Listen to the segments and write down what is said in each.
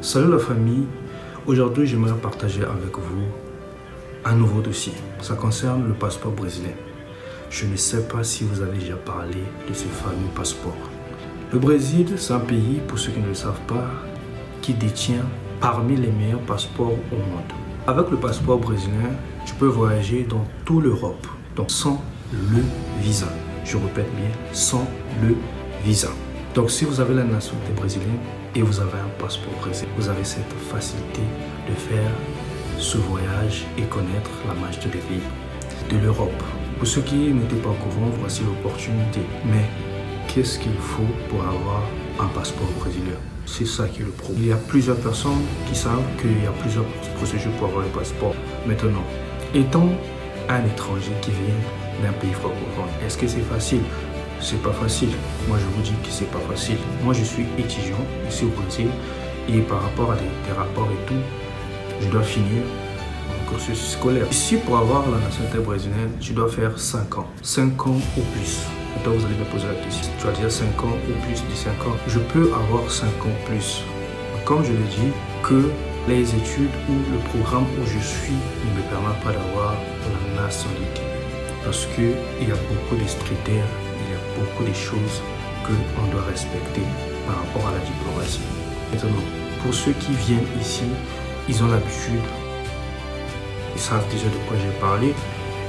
Salut la famille, aujourd'hui j'aimerais partager avec vous un nouveau dossier. Ça concerne le passeport brésilien. Je ne sais pas si vous avez déjà parlé de ce fameux passeport. Le Brésil, c'est un pays, pour ceux qui ne le savent pas, qui détient parmi les meilleurs passeports au monde. Avec le passeport brésilien, tu peux voyager dans toute l'Europe, donc sans le visa. Je répète bien, sans le visa. Donc si vous avez la nationalité brésilienne et vous avez un passeport brésilien, vous avez cette facilité de faire ce voyage et connaître la majorité des pays de l'Europe. Pour ceux qui n'étaient pas au courant, voici l'opportunité. Mais qu'est-ce qu'il faut pour avoir un passeport brésilien? C'est ça qui est le problème. Il y a plusieurs personnes qui savent qu'il y a plusieurs procédures pour avoir le passeport. Maintenant, étant un étranger qui vient d'un pays francophone, est-ce que c'est facile? C'est pas facile. Moi, je vous dis que c'est pas facile. Moi, je suis étudiant ici au Brésil et par rapport à des rapports et tout, je dois finir mon cursus scolaire. Ici, pour avoir la nationalité brésilienne, tu dois faire 5 ans. 5 ans ou plus. Maintenant, vous allez me poser la question. Tu as déjà 5 ans ou plus de 5 ans. Je peux avoir 5 ans plus. Comme je l'ai dit, que les études ou le programme où je suis ne me permettent pas d'avoir la nationalité. Parce qu'il y a beaucoup de critères, il y a beaucoup de choses qu'on doit respecter par rapport à la diplomatie. Maintenant, pour ceux qui viennent ici, ils ont l'habitude, ils savent déjà de quoi j'ai parlé,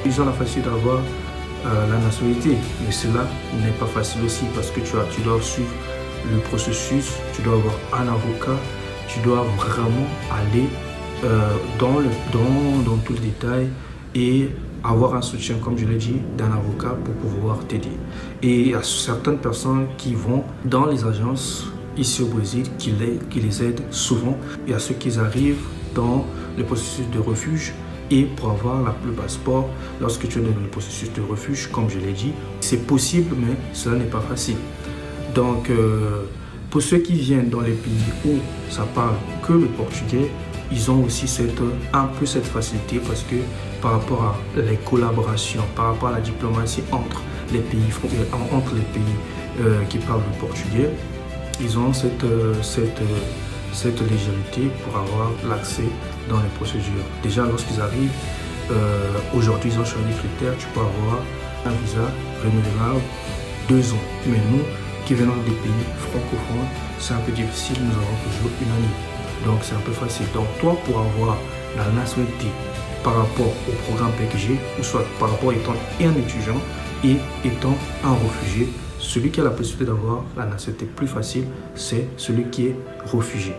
ils ont la facilité d'avoir la nationalité. Mais cela n'est pas facile aussi parce que tu dois suivre le processus, tu dois avoir un avocat, tu dois vraiment aller dans tout le détail et avoir un soutien, comme je l'ai dit, d'un avocat pour pouvoir t'aider. Et il y a certaines personnes qui vont dans les agences ici au Brésil qui les aident souvent. Il y a ceux qui arrivent dans le processus de refuge et pour avoir le passeport, lorsque tu es dans le processus de refuge, comme je l'ai dit, c'est possible, mais cela n'est pas facile. Donc, pour ceux qui viennent dans les pays où ça parle que le portugais, ils ont aussi un peu cette facilité parce que par rapport à les collaborations, par rapport à la diplomatie entre les pays qui parlent le portugais, ils ont cette légèreté pour avoir l'accès dans les procédures. Déjà, lorsqu'ils arrivent, aujourd'hui, ils ont changé de critères, tu peux avoir un visa renouvelable 2 ans. Mais nous, qui venons des pays francophones, c'est un peu difficile, nous avons toujours une année. Donc, c'est un peu facile. Donc, toi, pour avoir la nationalité par rapport au programme PECG, ou soit par rapport à étant un étudiant et étant un réfugié, celui qui a la possibilité d'avoir la nationalité plus facile, c'est celui qui est réfugié.